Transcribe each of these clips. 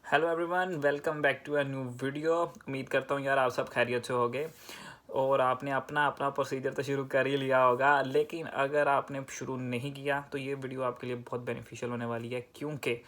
Hello everyone, welcome back to a new video. उम्मीद करता हूँ यार आप सब खैरियत से होगे और आपने अपना अपना प्रोसीजर तो शुरू कर ही लिया होगा। लेकिन अगर आपने शुरू नहीं किया तो ये वीडियो आपके लिए बहुत बेनिफिशियल होने वाली है, क्योंकि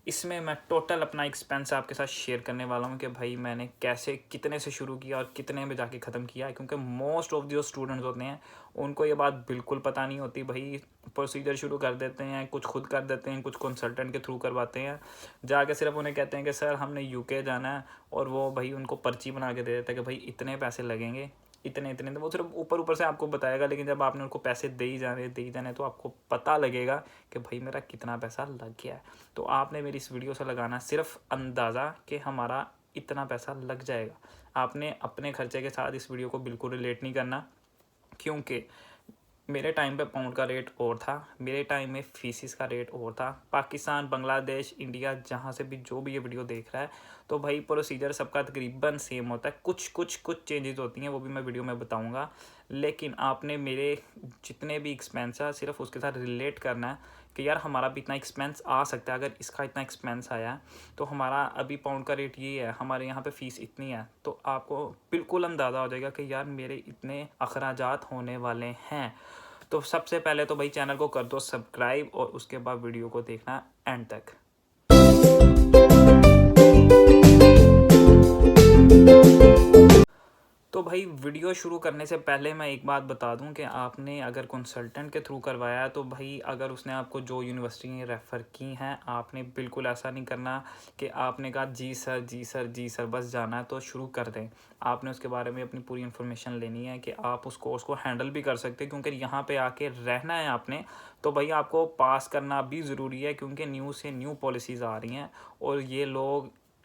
इसमें मैं टोटल अपना एक्सपेंस आपके साथ शेयर करने वाला हूँ कि भाई मैंने कैसे कितने से शुरू किया और कितने में जाके ख़त्म किया। क्योंकि मोस्ट ऑफ जो स्टूडेंट्स होते हैं उनको ये बात बिल्कुल पता नहीं होती। भाई प्रोसीजर शुरू कर देते हैं, कुछ खुद कर देते हैं, कुछ कंसल्टेंट के थ्रू करवाते हैं, जाके सिर्फ उन्हें कहते हैं कि सर हमने यूके जाना है, और वो भाई उनको पर्ची बना के दे देता है कि भाई इतने पैसे लगेंगे, इतने इतने। तो वो सिर्फ ऊपर ऊपर से आपको बताएगा, लेकिन जब आपने उनको पैसे दे ही जाने तो आपको पता लगेगा कि भाई मेरा कितना पैसा लग गया है। तो आपने मेरी इस वीडियो से लगाना सिर्फ अंदाज़ा कि हमारा इतना पैसा लग जाएगा। आपने अपने खर्चे के साथ इस वीडियो को बिल्कुल रिलेट नहीं करना, क्योंकि मेरे टाइम पे पाउंड का रेट और था, मेरे टाइम में फीसिस का रेट और था। पाकिस्तान, बांग्लादेश, इंडिया, जहाँ से भी जो भी ये वीडियो देख रहा है, तो भाई प्रोसीजर सबका तकरीबन सेम होता है। कुछ चेंजेस होती हैं, वो भी मैं वीडियो में बताऊंगा। लेकिन आपने मेरे जितने भी एक्सपेंस है सिर्फ उसके साथ रिलेट करना है कि यार हमारा भी इतना एक्सपेंस आ सकता है। अगर इसका इतना एक्सपेंस आया तो हमारा अभी पाउंड का रेट ये है, हमारे यहाँ पे फ़ीस इतनी है, तो आपको बिल्कुल अंदाज़ा हो जाएगा कि यार मेरे इतने अखराजात होने वाले हैं। तो सबसे पहले तो भाई चैनल को कर दो सब्सक्राइब और उसके बाद वीडियो को देखना एंड तक। तो भाई वीडियो शुरू करने से पहले मैं एक बात बता दूं कि आपने अगर कंसल्टेंट के थ्रू करवाया है तो भाई अगर उसने आपको जो यूनिवर्सिटी रेफ़र की हैं, आपने बिल्कुल ऐसा नहीं करना कि आपने कहा जी सर जी सर जी सर बस जाना है तो शुरू कर दें। आपने उसके बारे में अपनी पूरी इन्फॉर्मेशन लेनी है कि आप उस कोर्स को हैंडल भी कर सकते हैं, क्योंकि यहाँ पे आके रहना है आपने, तो भाई आपको पास करना भी ज़रूरी है। क्योंकि न्यू से न्यू पॉलिसीज़ आ रही हैं और ये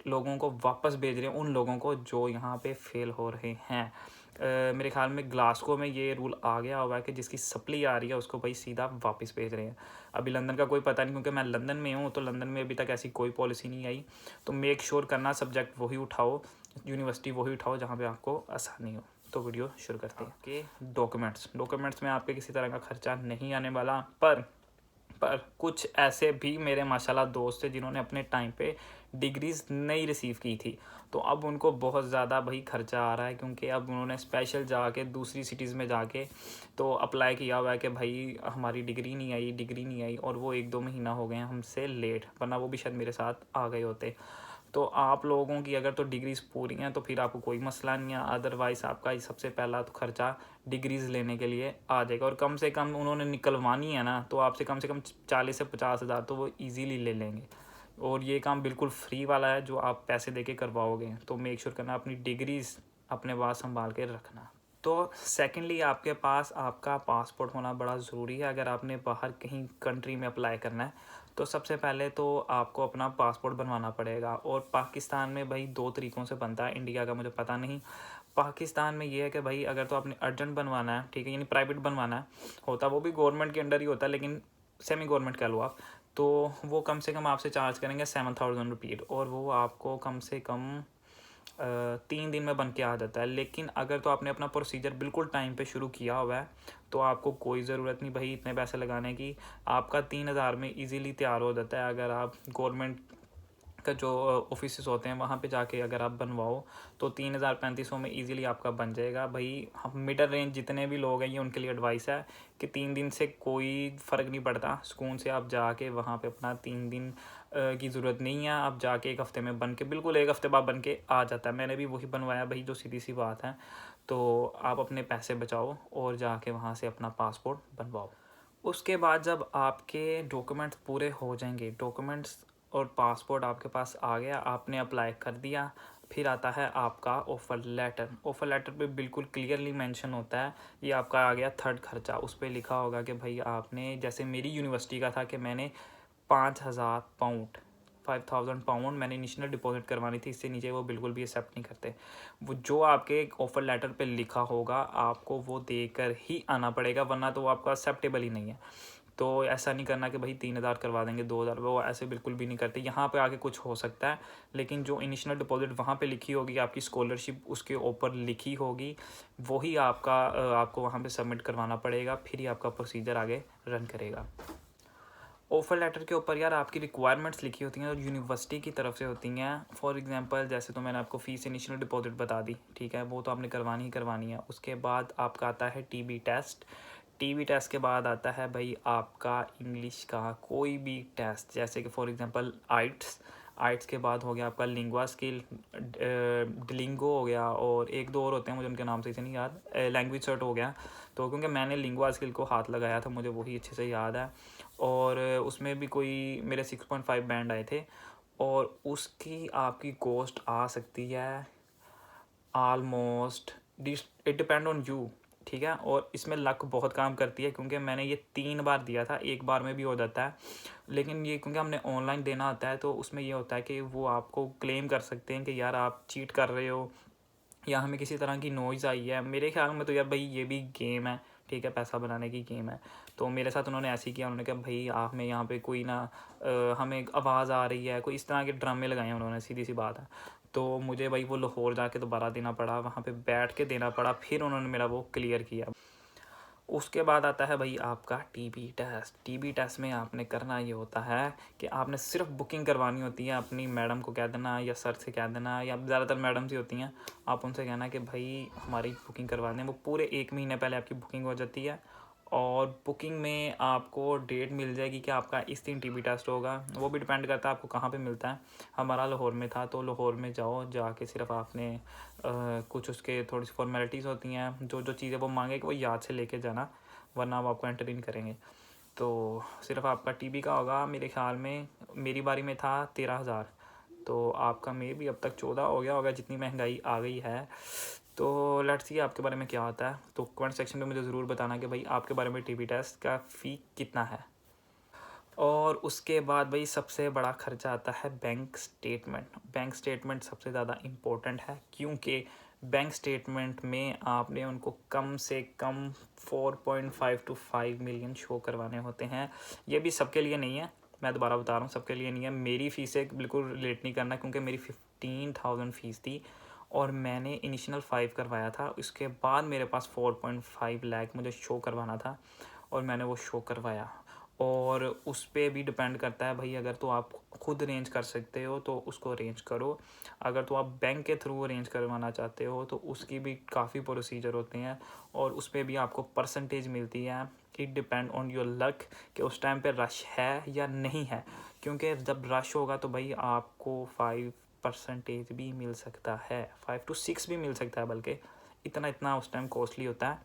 लोगों को वापस भेज रहे हैं, उन लोगों को जो यहाँ पे फेल हो रहे हैं। मेरे ख्याल में ग्लासगो में ये रूल आ गया हुआ है कि जिसकी सप्ली आ रही है उसको भाई सीधा वापस भेज रहे हैं। अभी लंदन का कोई पता नहीं, क्योंकि मैं लंदन में हूँ, तो लंदन में अभी तक ऐसी कोई पॉलिसी नहीं आई। तो मेक श्योर करना सब्जेक्ट वही उठाओ, यूनिवर्सिटी वही उठाओ जहाँ पे आपको आसानी हो। तो वीडियो शुरू करते हैं। आपके डॉक्यूमेंट्स में आपके किसी तरह का खर्चा नहीं आने वाला, पर कुछ ऐसे भी मेरे माशाल्लाह दोस्त थे जिन्होंने अपने टाइम पे डिग्रीज़ नहीं रिसीव की थी, तो अब उनको बहुत ज़्यादा भाई खर्चा आ रहा है, क्योंकि अब उन्होंने स्पेशल जाके दूसरी सिटीज़ में जाके तो अप्लाई किया हुआ है कि भाई हमारी डिग्री नहीं आई, और वो 1-2 महीना हो गए हैं हमसे लेट, वरना वो भी शायद मेरे साथ आ गए होते। तो आप लोगों की अगर तो डिग्रीज़ पूरी हैं तो फिर आपको कोई मसला नहीं है, अदरवाइज़ आपका सबसे पहला तो खर्चा डिग्रीज़ लेने के लिए आ जाएगा। और कम से कम उन्होंने निकलवानी है ना, तो आपसे कम से कम 40 से 50 हज़ार तो वो ईज़िली ले लेंगे। और ये काम बिल्कुल फ्री वाला है जो आप पैसे दे के करवाओगे। तो मेक श्योर करना अपनी डिग्रीज़ अपने पास संभाल के रखना। तो सेकेंडली आपके पास आपका पासपोर्ट होना बड़ा ज़रूरी है। अगर आपने बाहर कहीं कंट्री में अप्लाई करना है तो सबसे पहले तो आपको अपना पासपोर्ट बनवाना पड़ेगा। और पाकिस्तान में भाई 2 तरीक़ों से बनता है, इंडिया का मुझे पता नहीं। पाकिस्तान में ये है कि भाई अगर तो आपने अर्जेंट बनवाना है, ठीक है, यानी प्राइवेट बनवाना है, होता वो भी गवर्नमेंट के अंडर ही होता है, लेकिन सेमी गवर्नमेंट कह लो आप, तो वो कम से कम आपसे चार्ज करेंगे 7,000 रुपीज़, और वो आपको कम से कम 3 दिन में बन के आ जाता है। लेकिन अगर तो आपने अपना प्रोसीजर बिल्कुल टाइम पे शुरू किया हुआ है तो आपको कोई ज़रूरत नहीं भाई इतने पैसे लगाने की। आपका 3,000 में इजीली तैयार हो जाता है। अगर आप गवर्नमेंट का जो ऑफिस होते हैं वहाँ पे जाके अगर आप बनवाओ तो 3,000-3,500 में इजीली आपका बन जाएगा। भाई हम मिडल रेंज जितने भी लोग हैं ये उनके लिए एडवाइस है कि 3 दिन से कोई फ़र्क नहीं पड़ता, सुकून से आप जाके वहाँ पे अपना 3 दिन की ज़रूरत नहीं है। आप जाके 1 हफ़्ते में बन के, बिल्कुल 1 हफ़्ते बाद बन के आ जाता है। मैंने भी वही बनवाया भाई, जो सीधी सी बात है। तो आप अपने पैसे बचाओ और जाके वहाँ से अपना पासपोर्ट बनवाओ। उसके बाद जब आपके डॉक्यूमेंट्स पूरे हो जाएंगे, डॉक्यूमेंट्स और पासपोर्ट आपके पास आ गया, आपने अप्लाई कर दिया, फिर आता है आपका ऑफ़र लेटर। ऑफ़र लेटर पे बिल्कुल क्लियरली मेंशन होता है, ये आपका आ गया थर्ड खर्चा। उस पर लिखा होगा कि भाई आपने, जैसे मेरी यूनिवर्सिटी का था कि मैंने 5,000 पाउंड 5,000 पाउंड मैंने इनिशियल डिपॉजिट करवानी थी, इससे नीचे वो बिल्कुल भी एक्सेप्ट नहीं करते। वो जो आपके ऑफ़र लेटर पे लिखा होगा आपको वो देकर ही आना पड़ेगा, वरना तो वो आपका एक्सेप्टेबल ही नहीं है। तो ऐसा नहीं करना कि भाई 3,000 करवा देंगे 2,000, वो ऐसे बिल्कुल भी नहीं करते। यहाँ पे आके कुछ हो सकता है, लेकिन जो इनिशियल डिपॉजिट वहाँ पे लिखी होगी, आपकी स्कॉलरशिप उसके ऊपर लिखी होगी, वही आपको वहाँ पे सबमिट करवाना पड़ेगा, फिर ही आपका प्रोसीजर आगे रन करेगा। ऑफ़र लेटर के ऊपर यार आपकी रिक्वायरमेंट्स लिखी होती हैं और यूनिवर्सिटी की तरफ से होती हैं। फॉर एग्जांपल जैसे तो मैंने आपको फ़ीस इनिशियल डिपॉज़िट बता दी, ठीक है, वो तो आपने करवानी ही करवानी है। उसके बाद आपका आता है टीबी टेस्ट। टीबी टेस्ट के बाद आता है भाई आपका इंग्लिश का कोई भी टेस्ट, जैसे कि फॉर एग्जांपल आइट्स। आइट्स के बाद हो गया आपका लिंग्वा स्किल, डुओलिंगो हो गया, और एक दो और होते हैं मुझे उनके नाम सही से नहीं याद, लैंग्वेज सर्ट हो गया। तो क्योंकि मैंने लिंग्वा स्किल को हाथ लगाया था मुझे वही अच्छे से याद है, और उसमें भी कोई मेरे 6.5 बैंड आए थे, और उसकी आपकी कॉस्ट आ सकती है almost, it depend on you, ठीक है। और इसमें लक बहुत काम करती है, क्योंकि मैंने ये 3 बार दिया था, एक बार में भी हो जाता है, लेकिन ये क्योंकि हमने ऑनलाइन देना होता है तो उसमें ये होता है कि वो आपको क्लेम कर सकते हैं कि यार आप चीट कर रहे हो, या हमें किसी तरह की नॉइज़ आई है। मेरे ख्याल में तो यार भाई ये भी गेम है, ठीक है, पैसा बनाने की गेम है। तो मेरे साथ उन्होंने ऐसे ही किया, उन्होंने कहा भाई आप में यहाँ पे कोई ना हमें आवाज़ आ रही है, कोई इस तरह के ड्रामे लगाए हैं उन्होंने, सीधी सी बात है। तो मुझे भाई वो लाहौर जाके दोबारा देना पड़ा, वहाँ पे बैठ के देना पड़ा, फिर उन्होंने मेरा वो क्लियर किया। उसके बाद आता है भाई आपका टीबी टेस्ट। टीबी टेस्ट में आपने करना ये होता है कि आपने सिर्फ बुकिंग करवानी होती है, अपनी मैडम को कह देना या सर से कह देना, या ज़्यादातर मैडम ही होती हैं, आप उनसे कहना कि भाई हमारी बुकिंग करवा दें। वो पूरे 1 महीने पहले आपकी बुकिंग हो जाती है, और बुकिंग में आपको डेट मिल जाएगी कि आपका इस दिन टीबी टेस्ट होगा। वो भी डिपेंड करता है आपको कहाँ पे मिलता है। हमारा लाहौर में था, तो लाहौर में जाओ, जाके सिर्फ आपने कुछ उसके थोड़ी सी फॉर्मेलिटीज़ होती हैं, जो जो चीज़ें वो मांगेंगे वो याद से लेके जाना, वरना वो आपको एंटर इन करेंगे। तो सिर्फ आपका टीबी का होगा, मेरे ख्याल में मेरी बारी में था 13,000, तो आपका मे भी अब तक 14 हो गया होगा, जितनी महंगाई आ गई है। तो लेट्स सी आपके बारे में क्या होता है। तो कमेंट सेक्शन में मुझे ज़रूर बताना कि भाई आपके बारे में टीबी टेस्ट का फ़ी कितना है। और उसके बाद भाई सबसे बड़ा खर्चा आता है बैंक स्टेटमेंट। बैंक स्टेटमेंट सबसे ज़्यादा इम्पोर्टेंट है, क्योंकि बैंक स्टेटमेंट में आपने उनको कम से कम 4.5 to 5 मिलियन शो करवाने होते हैं। ये भी सबके लिए नहीं है, मैं दोबारा बता रहा हूँ, सबके लिए नहीं है। मेरी फ़ीस से बिल्कुल रिलेट नहीं करना, क्योंकि मेरी 15,000 फ़ीस थी, और मैंने इनिशियल 5 करवाया था। उसके बाद मेरे पास 4.5 लाख मुझे शो करवाना था, और मैंने वो शो करवाया। और उस पर भी डिपेंड करता है भाई, अगर तो आप खुद अरेंज कर सकते हो तो उसको अरेंज करो, अगर तो आप बैंक के थ्रू अरेंज करवाना चाहते हो तो उसकी भी काफ़ी प्रोसीजर होते हैं, और उस पर भी आपको परसेंटेज मिलती है। It depend on your luck कि उस टाइम पे रश है या नहीं है, क्योंकि जब रश होगा तो भाई आपको 5% भी मिल सकता है, 5 to 6 भी मिल सकता है, बल्कि इतना इतना उस टाइम कॉस्टली होता है।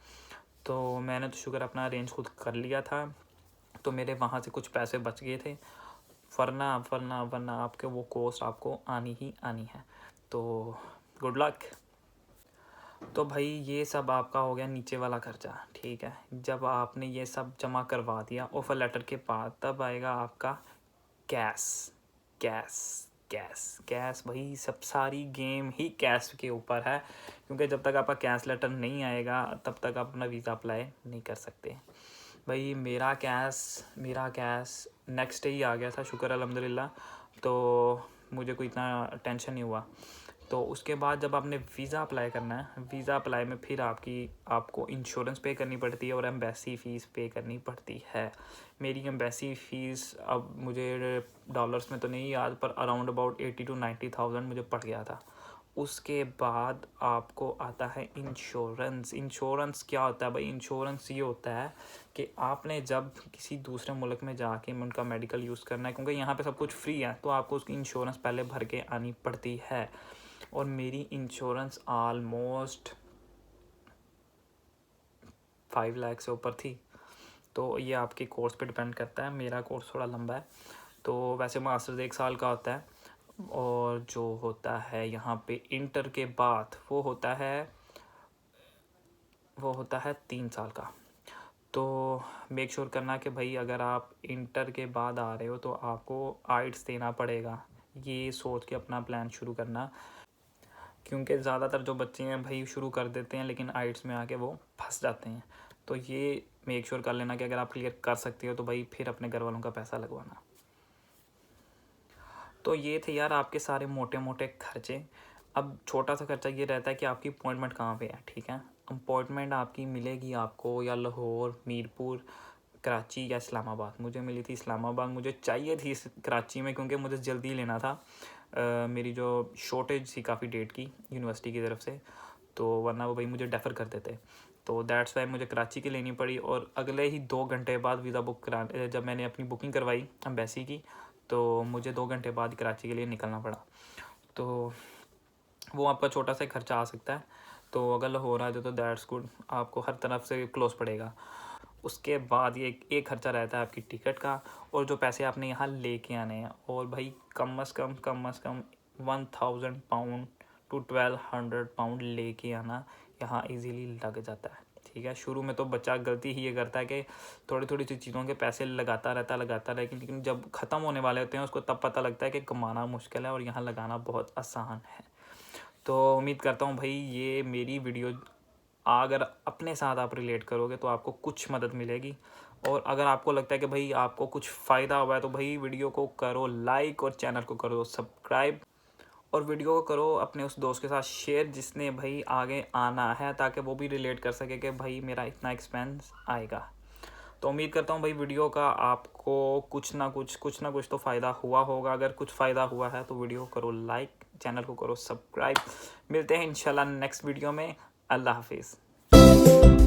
तो मैंने तो शुक्र अपना अरेंज खुद कर लिया था, तो मेरे वहाँ से कुछ पैसे बच गए थे, वरना वरना वरना आपके वो कोर्स आपको आनी ही आनी है। तो गुड लक। तो भाई ये सब आपका हो गया नीचे वाला खर्चा, ठीक है। जब आपने ये सब जमा करवा दिया ऑफर लेटर के बाद, तब आएगा आपका कैश। कैश कैश कैश भाई, सब सारी गेम ही कैश के ऊपर है, क्योंकि जब तक आपका कैश लेटर नहीं आएगा तब तक आप अपना वीज़ा अप्लाई नहीं कर सकते। भाई मेरा कैश नेक्स्ट डे ही आ गया था, शुक्र अल्हम्दुलिल्लाह। तो मुझे कोई इतना टेंशन नहीं हुआ। तो उसके बाद जब आपने वीज़ा अप्लाई करना है, वीज़ा अप्लाई में फिर आपको इंश्योरेंस पे करनी पड़ती है, और एम्बेसी फ़ीस पे करनी पड़ती है। मेरी एम्बेसी फ़ीस अब मुझे डॉलर्स में तो नहीं याद, पर अराउंड अबाउट 80 to 90,000 मुझे पड़ गया था। उसके बाद आपको आता है इंश्योरेंस। इंश्योरेंस क्या होता है भाई? इंश्योरेंस ये होता है कि आपने जब किसी दूसरे मुल्क में जाके उनका मेडिकल यूज़ करना है, क्योंकि यहाँ पे सब कुछ फ्री है, तो आपको उसकी इंश्योरेंस पहले भर के आनी पड़ती है। और मेरी इंश्योरेंस ऑलमोस्ट 5 लाख से ऊपर थी। तो ये आपके कोर्स पे डिपेंड करता है, मेरा कोर्स थोड़ा लंबा है। तो वैसे मास्टर्स 1 साल का होता है, और जो होता है यहाँ पे इंटर के बाद वो होता है 3 साल का। तो मेक श्योर करना कि भाई अगर आप इंटर के बाद आ रहे हो तो आपको आइट्स देना पड़ेगा, ये सोच के अपना प्लान शुरू करना, क्योंकि ज़्यादातर जो बच्चे हैं भाई शुरू कर देते हैं, लेकिन आइट्स में आके वो फंस जाते हैं। तो ये मेक श्योर कर लेना कि अगर आप क्लियर कर सकते हो तो भाई फिर अपने घर वालों का पैसा लगवाना। तो ये थे यार आपके सारे मोटे मोटे खर्चे। अब छोटा सा खर्चा ये रहता है कि आपकी अपॉइंटमेंट कहाँ पे है, ठीक है। अपॉइंटमेंट आपकी मिलेगी आपको या लाहौर, मीरपुर, कराची या इस्लामाबाद। मुझे मिली थी इस्लामाबाद, मुझे चाहिए थी कराची में क्योंकि मुझे जल्दी लेना था। मेरी जो शॉर्टेज थी काफ़ी डेट की यूनिवर्सिटी की तरफ से, तो वरना वो भाई मुझे डेफ़र कर देते। तो दैट्स वाई मुझे कराची की लेनी पड़ी। और अगले ही 2 घंटे बाद वीज़ा बुक करा जब मैंने अपनी बुकिंग करवाई एम्बेसी की, तो मुझे 2 घंटे बाद कराची के लिए निकलना पड़ा। तो वो आपका छोटा सा खर्चा आ सकता है, तो अगर हो रहा है तो दैट्स गुड, आपको हर तरफ से क्लोज पड़ेगा। उसके बाद ये एक खर्चा रहता है आपकी टिकट का, और जो पैसे आपने यहाँ लेके आने हैं। और भाई कम से कम 1000 पाउंड टू 1200 पाउंड लेके आना यहाँ इजीली लग जाता है। ठीक है, शुरू में तो बच्चा गलती ही ये करता है कि थोड़ी थोड़ी सी चीज़ों के पैसे लगाता रहता है, लेकिन जब ख़त्म होने वाले होते हैं उसको तब पता लगता है कि कमाना मुश्किल है और यहाँ लगाना बहुत आसान है। तो उम्मीद करता हूँ भाई ये मेरी वीडियो अगर अपने साथ आप रिलेट करोगे तो आपको कुछ मदद मिलेगी। और अगर आपको लगता है कि भाई आपको कुछ फ़ायदा हुआ है तो भाई वीडियो को करो लाइक और चैनल को करो सब्सक्राइब, और वीडियो को करो अपने उस दोस्त के साथ शेयर जिसने भाई आगे आना है, ताकि वो भी रिलेट कर सके कि भाई मेरा इतना एक्सपेंस आएगा। तो उम्मीद करता हूँ भाई वीडियो का आपको कुछ ना कुछ तो फ़ायदा हुआ होगा। अगर कुछ फ़ायदा हुआ है तो वीडियो को करो लाइक, चैनल को करो सब्सक्राइब। मिलते हैं इंशाल्लाह नेक्स्ट वीडियो में। अल्लाह हाफिज़।